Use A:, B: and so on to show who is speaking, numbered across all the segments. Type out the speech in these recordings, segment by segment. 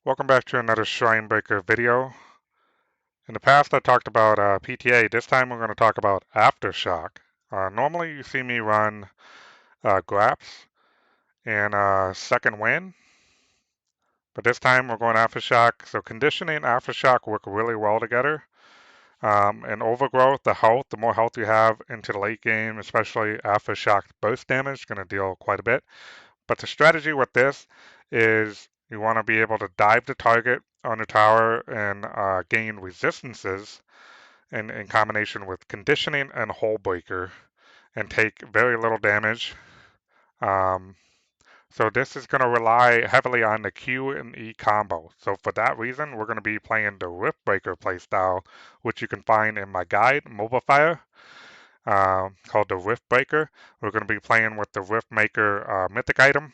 A: Welcome back to another Shrine Breaker video. In the past I talked about PTA. This time we're going to talk about Aftershock. Normally you see me run Graps and Second Wind, but this time we're going Aftershock. So conditioning and Aftershock work really well together. And Overgrowth, the more health you have into the late game, especially Aftershock burst damage, is going to deal quite a bit. But the strategy with this is you want to be able to dive the target on the tower and gain resistances in combination with conditioning and hullbreaker and take very little damage. So this is going to rely heavily on the Q and E combo. So for that reason, we're going to be playing the Riftbreaker playstyle, which you can find in my guide, Mobile Fire, called the Riftbreaker. We're going to be playing with the Riftmaker mythic item.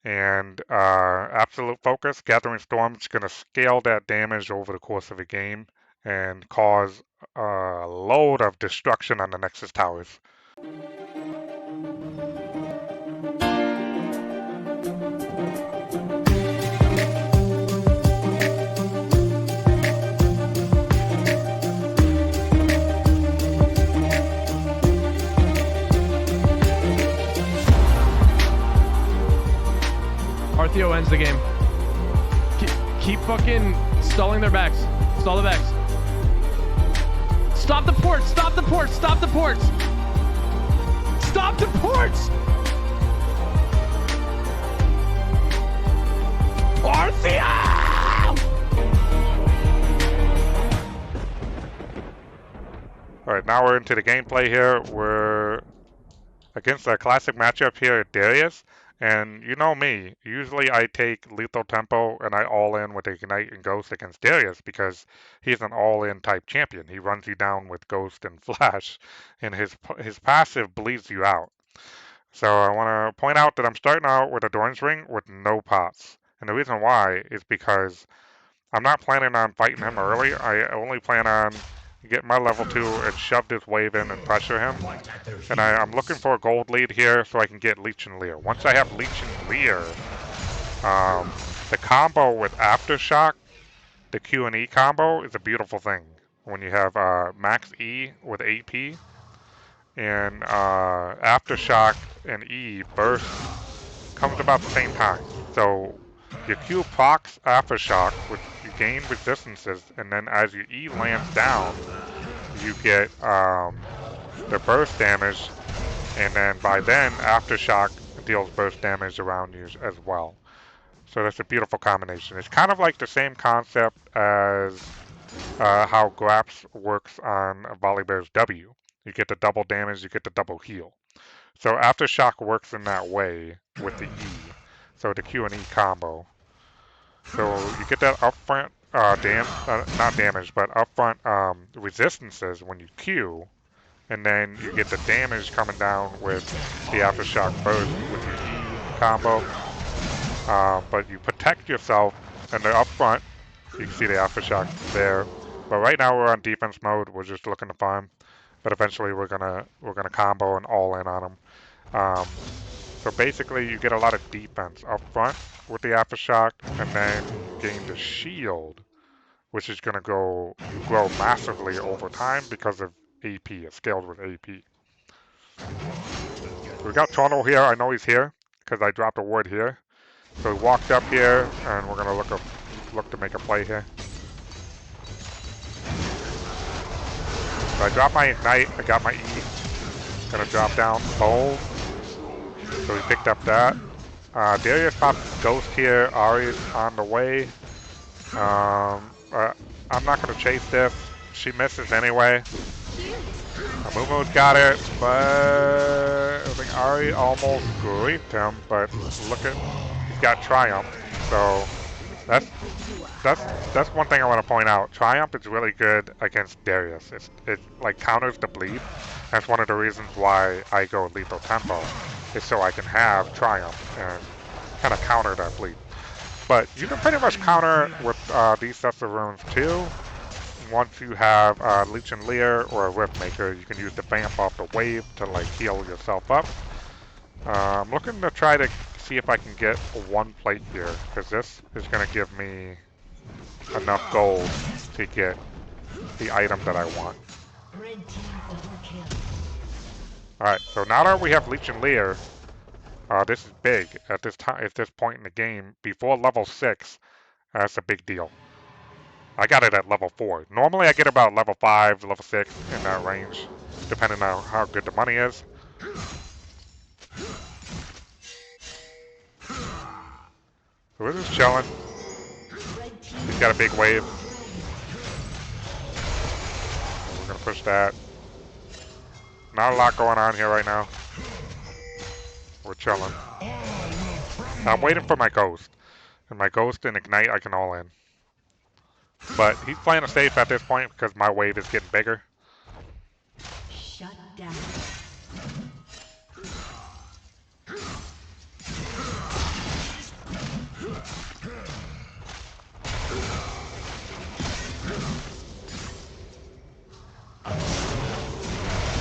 A: And Absolute Focus, Gathering Storm is going to scale that damage over the course of a game and cause a load of destruction on the Nexus towers.
B: ARTHEO ends the game. Keep fucking stalling their backs. Stall the backs. Stop the ports! Stop the ports! Stop the ports! Stop the ports! ARTHEO!
A: Alright, now we're into the gameplay here. We're against a classic matchup here at Darius. And you know me, usually I take Lethal Tempo and I all in with Ignite and Ghost against Darius because he's an all-in type champion. He runs you down with Ghost and Flash, and his passive bleeds you out. So I want to point out that I'm starting out with a Doran's Ring with no pots. And the reason why is because I'm not planning on fighting him early. I only plan on get my level 2 and shove this wave in and pressure him. And I'm looking for a gold lead here so I can get Leech and Leer. Once I have Leech and Leer, the combo with Aftershock, the Q and E combo, is a beautiful thing. When you have max E with AP and Aftershock and E burst comes about the same time. So your Q procs Aftershock, which you gain resistances, and then as your E lands down, you get the burst damage, and then by then Aftershock deals burst damage around you as well. So that's a beautiful combination. It's kind of like the same concept as how Graps works on Volibear's W. You get the double damage, you get the double heal. So Aftershock works in that way with the E. So the Q and E combo. So you get that upfront not damage, but upfront resistances when you Q, and then you get the damage coming down with the Aftershock burst with your E combo. But you protect yourself in the upfront. You can see the Aftershock there. But right now we're on defense mode. We're just looking to farm. But eventually we're gonna combo and all in on them. So basically you get a lot of defense up front with the Aftershock, and then gain the shield, which is gonna grow massively over time because of AP. It's scaled with AP. We got Trundle here. I know he's here because I dropped a ward here. So he walked up here, and we're gonna look to make a play here. So I dropped my Ignite, I got my E. Gonna drop down, boom. So we picked up that. Darius pops Ghost here, Ari's on the way. I'm not gonna chase this. She misses anyway. Amumu's got it, but I think Ari almost griefed him, but look at, he's got Triumph. So that's one thing I want to point out. Triumph is really good against Darius. It like counters the bleed. That's one of the reasons why I go Lethal Tempo, is so I can have Triumph and kind of counter that bleed. But you can pretty much counter with these sets of runes too. Once you have Leech and Leer or a Riftmaker, you can use the vamp off the wave to like heal yourself up. I'm looking to try to see if I can get one plate here, because this is going to give me enough gold to get the item that I want. Alright, so now that we have Leech and Leer, this is big at this time, at this point in the game. Before level 6, that's a big deal. I got it at level 4. Normally I get about level 5, level 6 in that range, depending on how good the money is. So we're just chilling. He's got a big wave. So we're gonna push that. Not a lot going on here right now. We're chilling. I'm waiting for my ghost. And my ghost and ignite I can all in. But he's playing it safe at this point because my wave is getting bigger.
C: Shut down.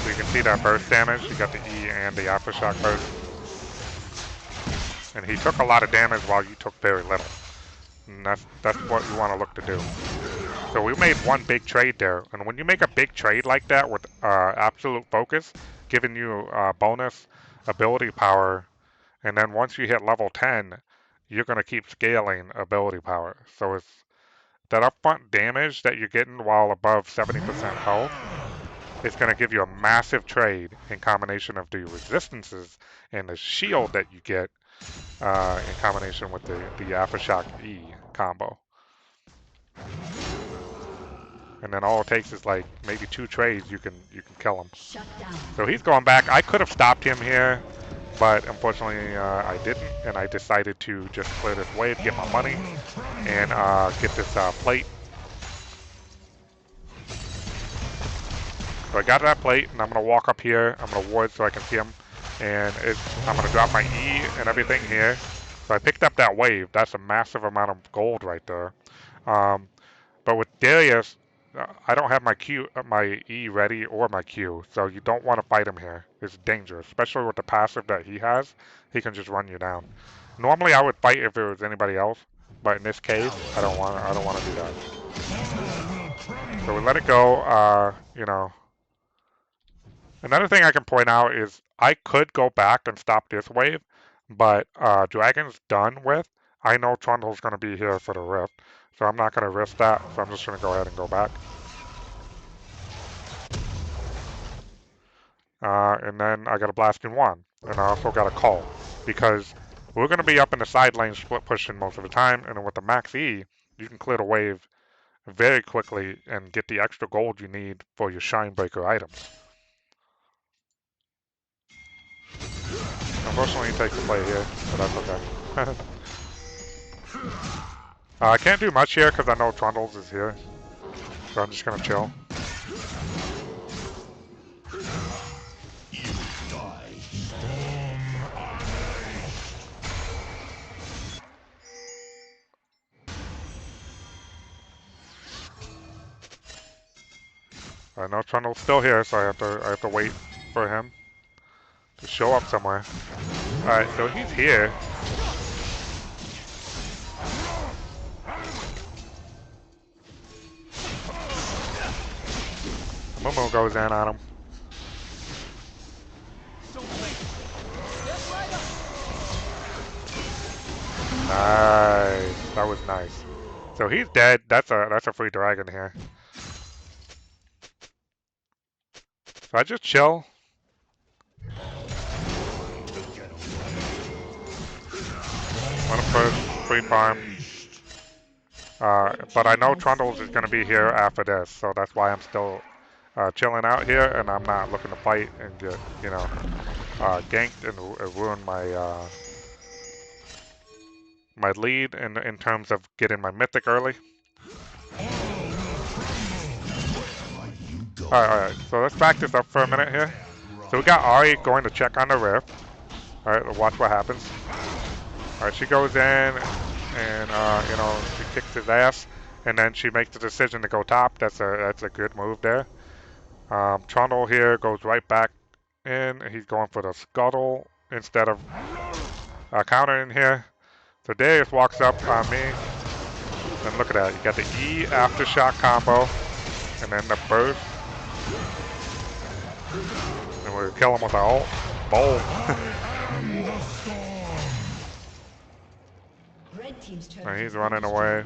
A: So you can see that burst damage. You got the E and the Aftershock burst. And he took a lot of damage while you took very little. And that's what you want to look to do. So we made one big trade there. And when you make a big trade like that with absolute focus, giving you bonus ability power, and then once you hit level 10, you're going to keep scaling ability power. So it's that upfront damage that you're getting while above 70% health. It's going to give you a massive trade in combination of the resistances and the shield that you get in combination with the Aftershock E combo. And then all it takes is like maybe 2 trades, you can kill him. So he's going back. I could have stopped him here, but unfortunately I didn't, and I decided to just clear this wave, get my money, and get this plate. So I got that plate, and I'm going to walk up here. I'm going to ward so I can see him. And I'm going to drop my E and everything here. So I picked up that wave. That's a massive amount of gold right there. But with Darius, I don't have my E ready or my Q. So you don't want to fight him here. It's dangerous, especially with the passive that he has. He can just run you down. Normally I would fight if it was anybody else, but in this case, I don't want to do that. So we let it go. You know. Another thing I can point out is I could go back and stop this wave, but Dragon's done with. I know Trundle's going to be here for the Rift, so I'm not going to risk that, so I'm just going to go ahead and go back. And then I got a Blasting Wand, and I also got a Call, because we're going to be up in the side lane split pushing most of the time, and with the max E, you can clear the wave very quickly and get the extra gold you need for your Shrine Breaker items. Unfortunately, he takes the play here, but that's okay. I can't do much here because I know Trundles is here, so I'm just gonna chill. I know Trundle's still here, so I have to wait for him to show up somewhere. All right, so he's here. Momo goes in on him. Nice, that was nice. So he's dead. That's a free dragon here. So I just chill. Let him push, free farm. But I know Trundles is going to be here after this, so that's why I'm still chilling out here, and I'm not looking to fight and get, you know, ganked and ruin my my lead in terms of getting my mythic early. Alright, so let's back this up for a minute here. So we got Ari going to check on the Rift. Alright, we'll watch what happens. Alright, she goes in and you know, she kicks his ass, and then she makes the decision to go top. That's a good move there. Trundle here goes right back in. He's going for the scuttle instead of counter in here. So Darius walks up on me. And look at that. You got the E Aftershock combo. And then the burst. And we kill him with our ult. Boom. And he's running away.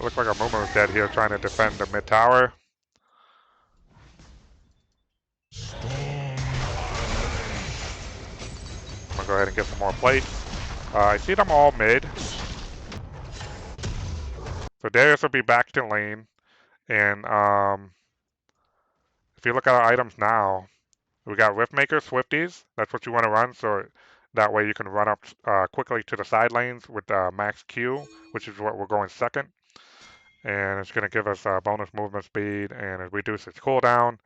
A: Looks like Amumu's dead here trying to defend the mid tower. I'm gonna go ahead and get some more plates. I see them all mid. So Darius will be back to lane. And if you look at our items now, we got Riftmaker, Swifties. That's what you want to run, so that way you can run up quickly to the side lanes with max Q, which is what we're going second. And it's going to give us bonus movement speed, and it reduces cooldown,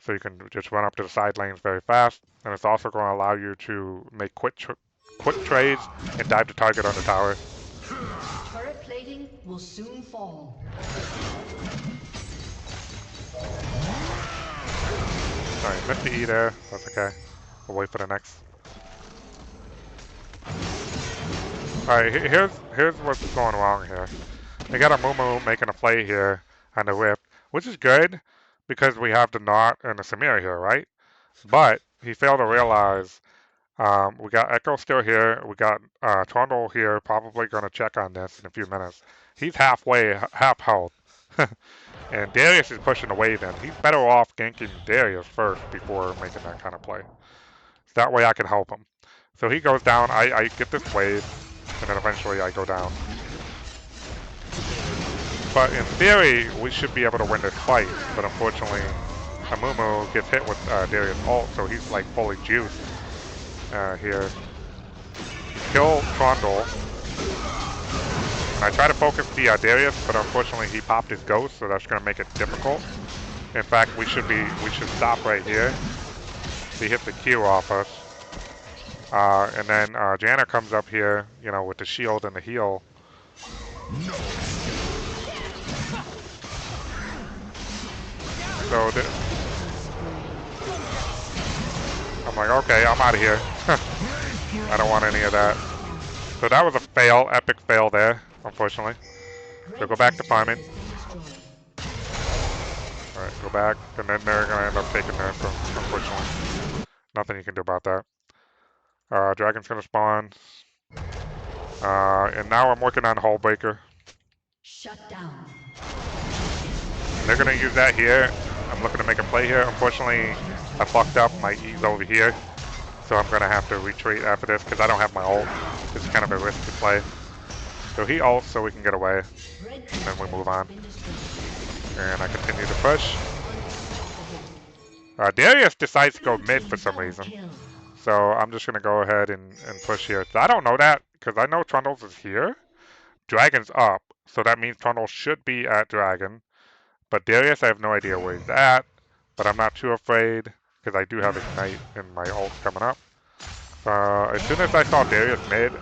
A: so you can just run up to the side lanes very fast. And it's also going to allow you to make quick trades and dive the target on the tower.
C: Turret plating will soon fall.
A: Sorry, missed the E there. That's okay. We'll wait for the next. Alright, here's what's going wrong here. They got a Mumu making a play here on the Rift, which is good because we have the Knot and the Samir here, right? But he failed to realize we got Echo still here. We got Trundle here, probably going to check on this in a few minutes. He's half health. And Darius is pushing the wave in. He's better off ganking Darius first before making that kind of play. So that way I can help him. So he goes down, I get this wave, and then eventually I go down. But in theory, we should be able to win this fight. But unfortunately, Amumu gets hit with Darius' ult, so he's like fully juiced here. Kill Trundle. I try to focus the Darius, but unfortunately he popped his ghost, so that's going to make it difficult. In fact, we should stop right here. He hit the Q off us. And then Janna comes up here, you know, with the shield and the heal. So I'm like, okay, I'm out of here. I don't want any of that. So that was a fail, epic fail there, unfortunately. So go back to farming. Alright, go back, and then they're going to end up taking this, so unfortunately. Nothing you can do about that. Dragon's going to spawn. And now I'm working on hullbreaker.
C: Shut down.
A: They're going to use that here. I'm looking to make a play here. Unfortunately, I fucked up. My E's over here. So I'm going to have to retreat after this because I don't have my ult. It's kind of a risky play. So he ults so we can get away. And then we move on. And I continue to push. Darius decides to go mid for some reason. So I'm just going to go ahead and push here. So I don't know that because I know Trundle's is here. Dragon's up. So that means Trundle should be at Dragon. But Darius, I have no idea where he's at. But I'm not too afraid because I do have Ignite and my ult coming up. As soon as I saw Darius mid,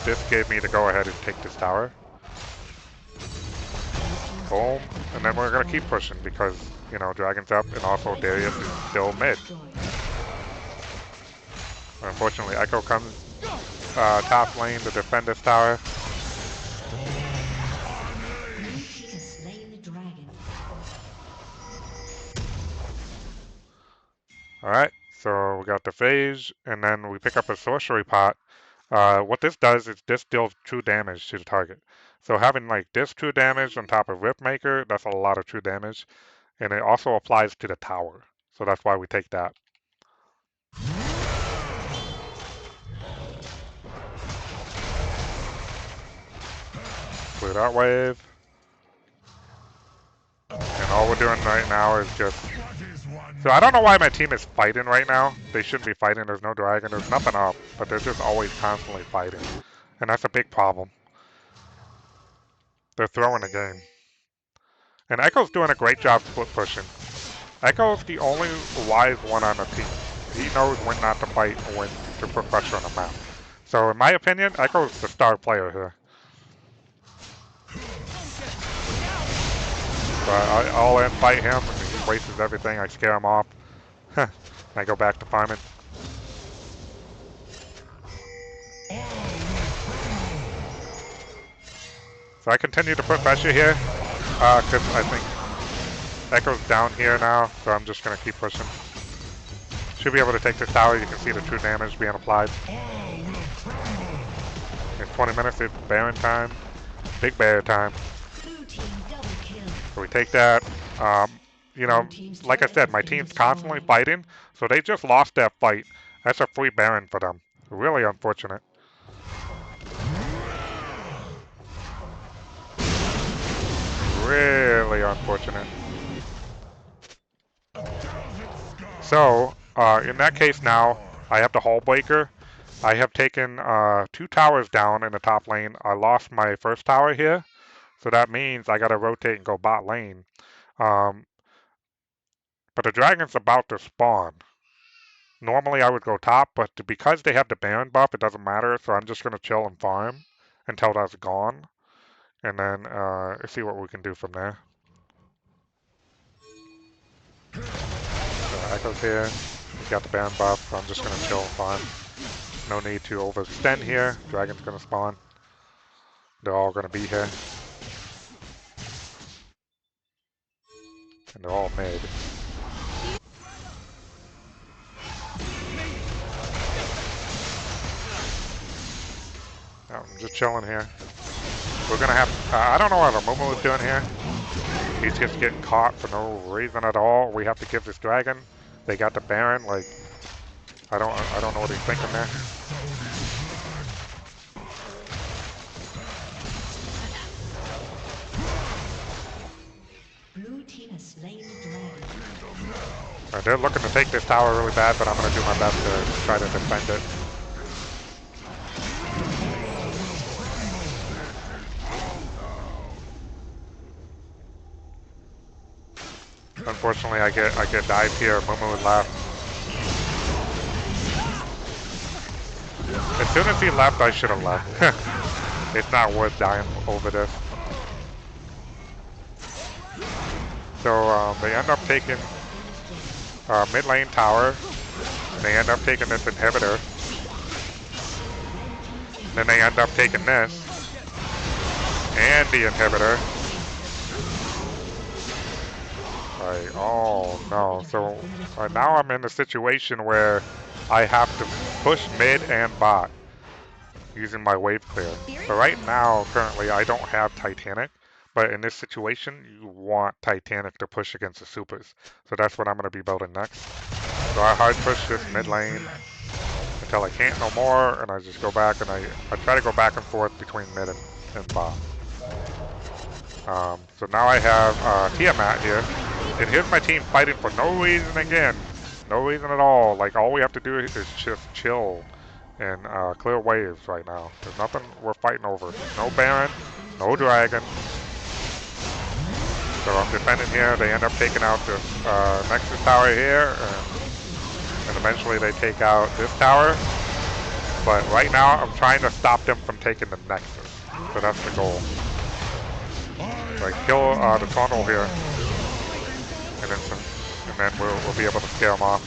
A: this gave me the go ahead and take this tower. Boom. And then we're going to keep pushing because, you know, Dragon's up and also Darius is still mid. Unfortunately, Echo comes top lane to defend this tower. Alright, so we got the phase, and then we pick up a sorcery pot. What this does is this deals true damage to the target. So having like this true damage on top of Riftmaker, that's a lot of true damage. And it also applies to the tower. So that's why we take that. Clear that wave. And all we're doing right now is just... So I don't know why my team is fighting right now. They shouldn't be fighting. There's no dragon. There's nothing up. But they're just always constantly fighting. And that's a big problem. They're throwing the game. And Echo's doing a great job split pushing. Echo's the only wise one on the team. He knows when not to fight and when to put pressure on the map. So in my opinion, Echo's the star player here. But I'll in fight him and he wastes everything. I scare him off. I go back to farming. So I continue to put pressure here, because I think Echo's down here now, so I'm just going to keep pushing. Should be able to take this tower. You can see the true damage being applied. It's 20 minutes, it's Baron time. Big bear time. So we take that. You know, like I said, my team's constantly fighting, so they just lost that fight. That's a free Baron for them. Really unfortunate. Really unfortunate. So, in that case now, I have the hullbreaker. I have taken 2 towers down in the top lane. I lost my first tower here, so that means I gotta rotate and go bot lane. But the dragon's about to spawn. Normally I would go top, but because they have the Baron buff, it doesn't matter, so I'm just gonna chill and farm until that's gone. And then see what we can do from there. So Echo's here. He's got the Baron buff, so I'm just gonna chill and farm. No need to overextend here. Dragon's gonna spawn. They're all gonna be here. And they're all mid. I'm just chilling here. We're gonna have, I don't know what Amumu is doing here. He's just getting caught for no reason at all. We have to give this dragon. They got the Baron, like, I don't know what he's thinking there.
C: Blue team has slain the dragon.
A: They're looking to take this tower really bad, but I'm gonna do my best to try to defend it. Unfortunately, I get dived here. Mumu left. As soon as he left, I should have left. It's not worth dying over this. So they end up taking mid lane tower. And they end up taking this inhibitor. And then they end up taking this and the inhibitor. Right. Oh no. So now I'm in a situation where I have to push mid and bot using my wave clear. So right now, currently, I don't have Titanic, but in this situation, you want Titanic to push against the supers. So that's what I'm going to be building next. So I hard push this mid lane until I can't no more, and I just go back and I try to go back and forth between mid and bot. So now I have Tiamat here, and here's my team fighting for no reason again. No reason at all. Like, all we have to do is just chill and clear waves right now. There's nothing we're fighting over. No Baron, no Dragon. So I'm defending here. They end up taking out this Nexus tower here, and eventually they take out this tower. But right now, I'm trying to stop them from taking the Nexus. So that's the goal. So I kill the Trundle here, and then we'll be able to scare them off.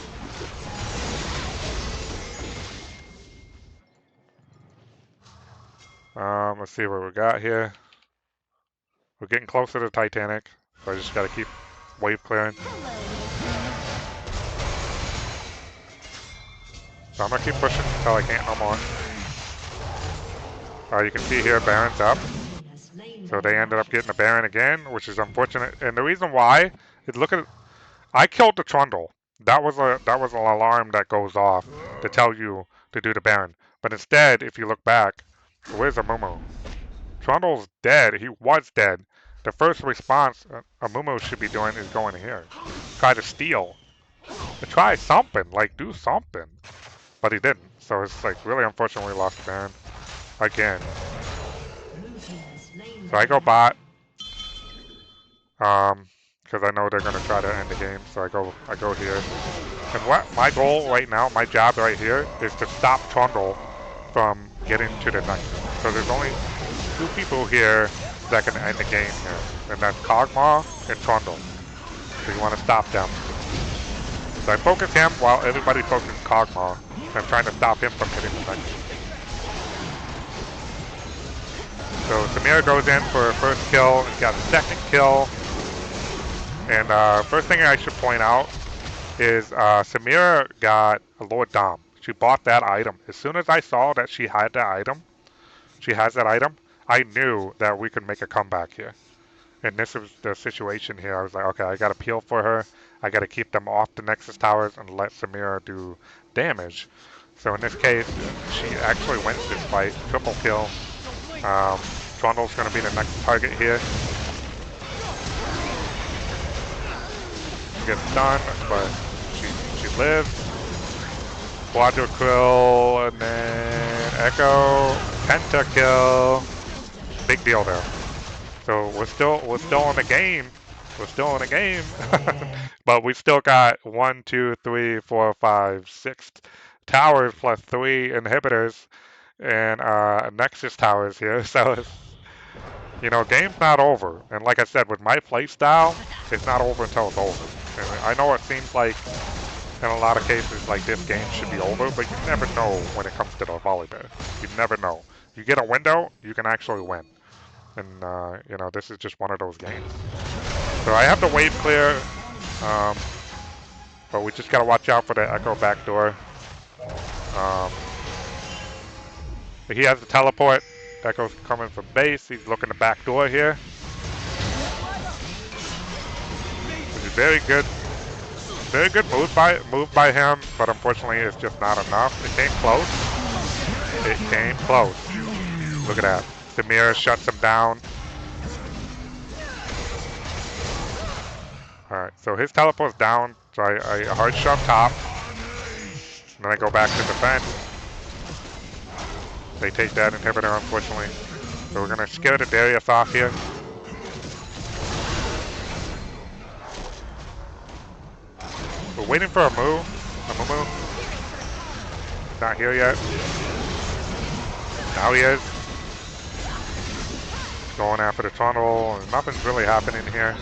A: Let's see what we got here. We're getting closer to Titanic, so I just gotta keep wave clearing. So I'm gonna keep pushing until I can't no more. You can see here, Baron's up. So they ended up getting a Baron again, which is unfortunate. And the reason why is, look at, I killed the Trundle. That was an alarm that goes off to tell you to do the Baron. But instead, if you look back, where's Amumu? Trundle's dead. He was dead. The first response Amumu should be doing is going here. Try to steal. Try something, like do something. But he didn't. So it's like really unfortunate we lost Baron again. So I go bot. Because I know they're gonna try to end the game. So I go here. And what my goal right now, my job right here, is to stop Trundle from getting to the Nexus. So there's only 2 people here that can end the game here, and that's Kog'Maw and Trundle. So you want to stop them. So I focus him while everybody focuses Kog'Maw. I'm trying to stop him from hitting the Nexus. So Samira goes in for her first kill and got a second kill. And first thing I should point out is Samira got a Lord Dom. She bought that item. As soon as I saw that she had that item, I knew that we could make a comeback here. And this was the situation here. I was like, okay, I got to peel for her. I got to keep them off the Nexus towers and let Samira do damage. So in this case, she actually wins this fight. Triple kill. Trundle's going to be the next target here. She gets stunned, but she lives. Quadra-kill, and then Echo, pentakill. Big deal there. So we're still in the game. We're still in the game. But we still got 1, 2, 3, 4, 5, 6 towers plus 3 inhibitors and Nexus towers here. So it's, you know, game's not over. And like I said, with my playstyle, it's not over until it's over. And I know it seems like in a lot of cases like this game should be over, but you never know when it comes to the Volibear. You never know. You get a window, you can actually win. And, you know, this is just one of those games. So I have the wave clear, but we just got to watch out for the Echo backdoor. He has the teleport. Echo's coming from base. He's looking to backdoor here. Which is very good. Very good move by him, but unfortunately it's just not enough. It came close. It came close. Look at that. Samira shuts him down. Alright, so his teleport's down, so I hard shove top. And then I go back to defend. They take that inhibitor, unfortunately. So we're going to scare the Darius off here. We're waiting for a move. Not here yet. Now he is. Going after the Trundle, and nothing's really happening here.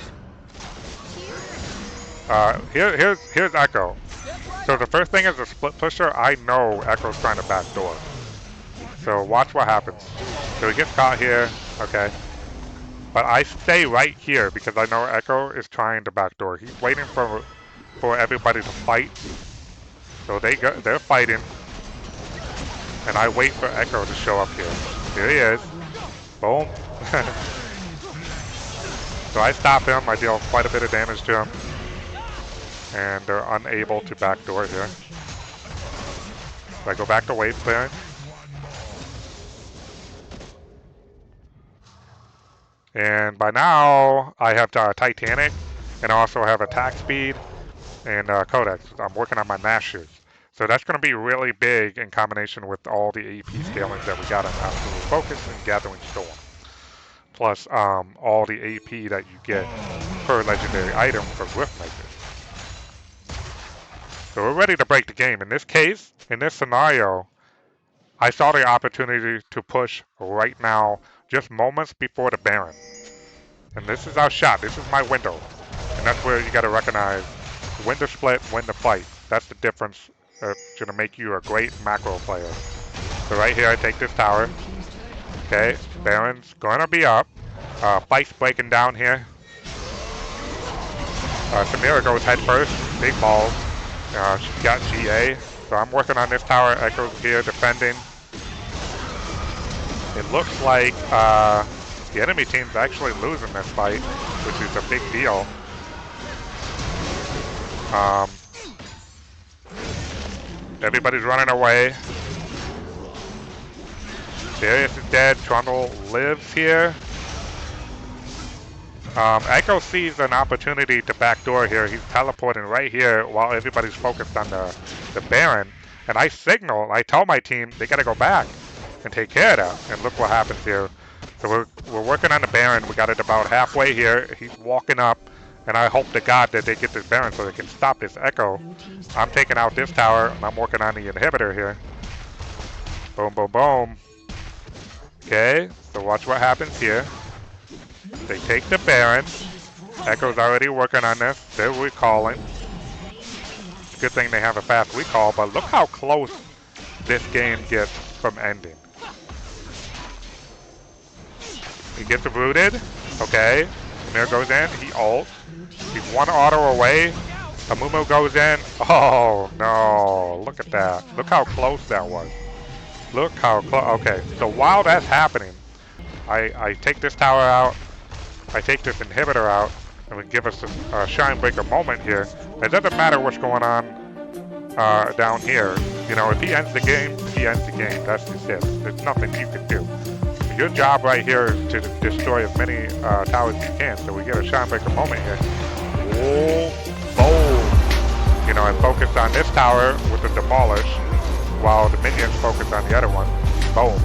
A: Here's Echo. So the first thing is a split pusher. I know Echo's trying to backdoor. So watch what happens. So he gets caught here. Okay. But I stay right here because I know Echo is trying to backdoor. He's waiting for everybody to fight. So they're fighting. And I wait for Echo to show up here. Here he is. Boom. So I stop him. I deal quite a bit of damage to him. And they're unable to backdoor here. So I go back to wave clearing. And by now, I have Titanic, and I also have attack speed and Codex. I'm working on my Masters. So that's going to be really big in combination with all the AP scalings that we got on Absolute Focus and Gathering Storm. Plus all the AP that you get per legendary item for Griff Makers. So we're ready to break the game. In this case, in this scenario, I saw the opportunity to push right now, just moments before the Baron. And this is our shot. This is my window. And that's where you got to recognize win the split, win the fight. That's the difference. It's going to make you a great macro player. So right here, I take this tower. Okay, Baron's going to be up. Fight's breaking down here. Samira goes head first. Big balls. She's got GA. So I'm working on this tower. Echo's here defending. It looks like the enemy team's actually losing this fight, which is a big deal. Everybody's running away. Darius is dead. Trundle lives here. Echo sees an opportunity to backdoor here. He's teleporting right here while everybody's focused on the Baron. And I signal, I tell my team they gotta go back and take care of that. And look what happens here. So we're working on the Baron. We got it about halfway here. He's walking up. And I hope to God that they get this Baron so they can stop this Echo. I'm taking out this tower, and I'm working on the inhibitor here. Boom, boom, boom. Okay, so watch what happens here. They take the Baron. Echo's already working on this. They're recalling. It's a good thing they have a fast recall, but look how close this game gets from ending. He gets rooted. Okay. Samir goes in. He ults. He's one auto away. Amumu goes in. Oh, no. Look at that. Look how close that was. Look how close. Okay, so while that's happening, I take this tower out. I take this inhibitor out. And we give us a Shrine Breaker moment here. It doesn't matter what's going on down here. You know, if he ends the game, he ends the game. That's just it. There's nothing you can do. Your job right here is to destroy as many towers as you can. So we get a Shrine Breaker moment here. Oh, boom. You know, and focus on this tower with the demolish, while the minions focus on the other one. Boom.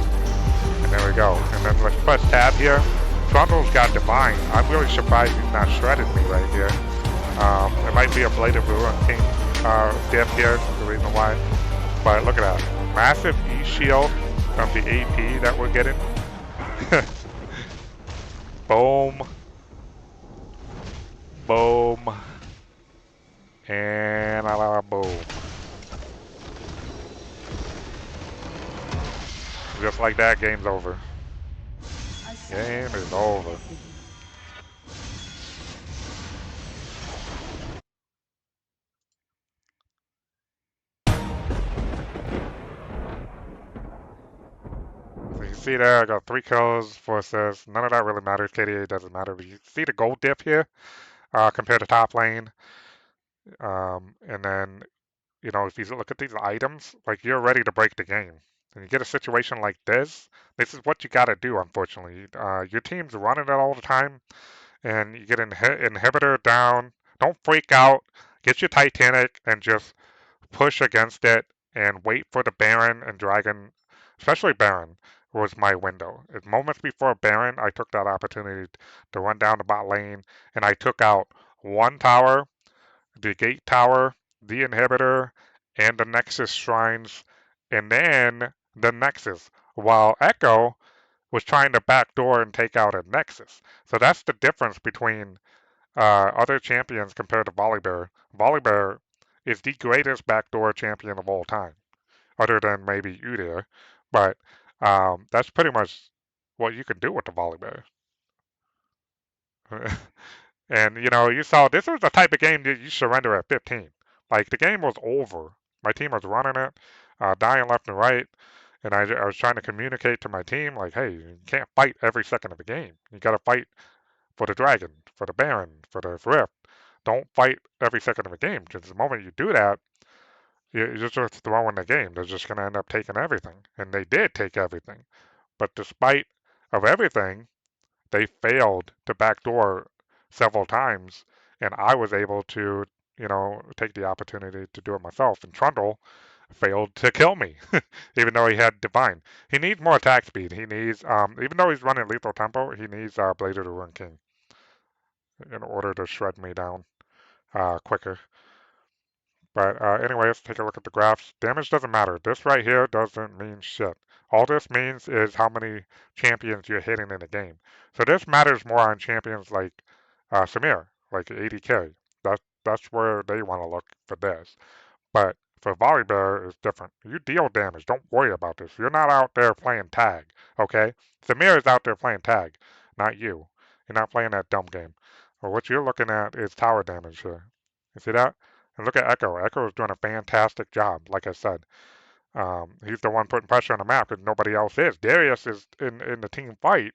A: And there we go. And then let's press tab here. Trundle's got Divine. I'm really surprised he's not shredded me right here. It might be a Blade of Rune King diff here, the reason why. But look at that. Massive E-shield from the AP that we're getting. Boom. Boom. And boom. Just like that, game's over. Game is over. So you see there, I got 3 kills, 4 assists. None of that really matters. KDA doesn't matter. But you see the gold dip here compared to top lane. And then, you know, if you look at these items, like you're ready to break the game. And you get a situation like this is what you got to do, unfortunately. Your team's running it all the time, and you get an inhibitor down. Don't freak out. Get your Titanic and just push against it and wait for the Baron and Dragon, especially Baron, was my window. At moments before Baron, I took that opportunity to run down the bot lane, and I took out one tower, the gate tower, the inhibitor, and the Nexus shrines, and then the Nexus, while Echo was trying to backdoor and take out a Nexus. So that's the difference between other champions compared to Volibear. Volibear is the greatest backdoor champion of all time, other than maybe Udyr, but that's pretty much what you can do with the Volibear. And you know, you saw this was the type of game that you surrender at 15. Like the game was over. My team was running it, dying left and right, and I was trying to communicate to my team like, hey, you can't fight every second of the game. You got to fight for the dragon, for the baron, for the rift. Don't fight every second of the game, because the moment you do that, you're just throwing the game. They're just going to end up taking everything, and they did take everything. But despite of everything, they failed to backdoor several times, and I was able to, you know, take the opportunity to do it myself. And Trundle failed to kill me, even though he had Divine. He needs more attack speed. He needs, even though he's running Lethal Tempo, he needs Blade of the Rune King in order to shred me down quicker. But anyway, let's take a look at the graphs. Damage doesn't matter. This right here doesn't mean shit. All this means is how many champions you're hitting in a game. So this matters more on champions like Samir, like 80k. That's where they want to look for this. But for Volibear, it's different. You deal damage. Don't worry about this. You're not out there playing tag, okay? Samir is out there playing tag, not you. You're not playing that dumb game. Or what you're looking at is tower damage here. You see that? And look at Echo. Echo is doing a fantastic job, like I said. He's the one putting pressure on the map because nobody else is. Darius is in the team fight,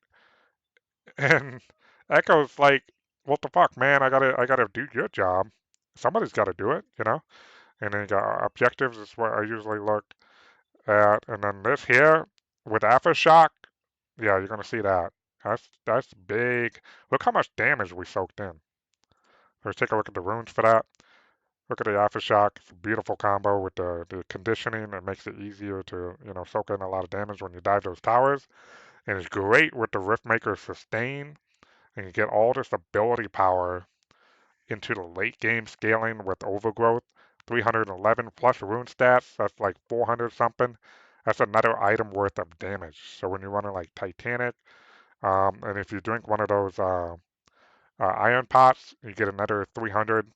A: and Echo's like, "What the fuck, man? I gotta do your job. Somebody's got to do it, you know." And then you got objectives is what I usually look at, and then this here with Aftershock, yeah, you're gonna see that. That's big. Look how much damage we soaked in. Let's take a look at the runes for that. Look at the Aftershock. It's a beautiful combo with the conditioning. It makes it easier to, you know, soak in a lot of damage when you dive those towers. And it's great with the Riftmaker sustain. And you get all this ability power into the late game scaling with Overgrowth. 311 plus Rune Stats. That's like 400 something. That's another item worth of damage. So when you're running like Titanic, and if you drink one of those iron pots, you get another 300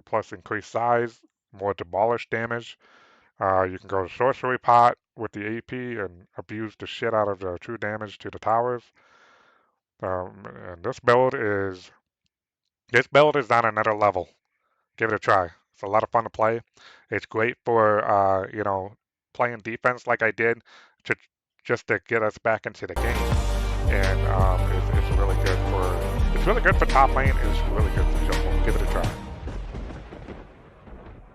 A: plus increased size, more demolish damage. You can go to Sorcery Pot with the AP and abuse the shit out of the true damage to the towers. And this build is on another level. Give it a try. It's a lot of fun to play. It's great for playing defense like I did, to just to get us back into the game. And it's really good for top lane. It's really good for jungle. Give it a try.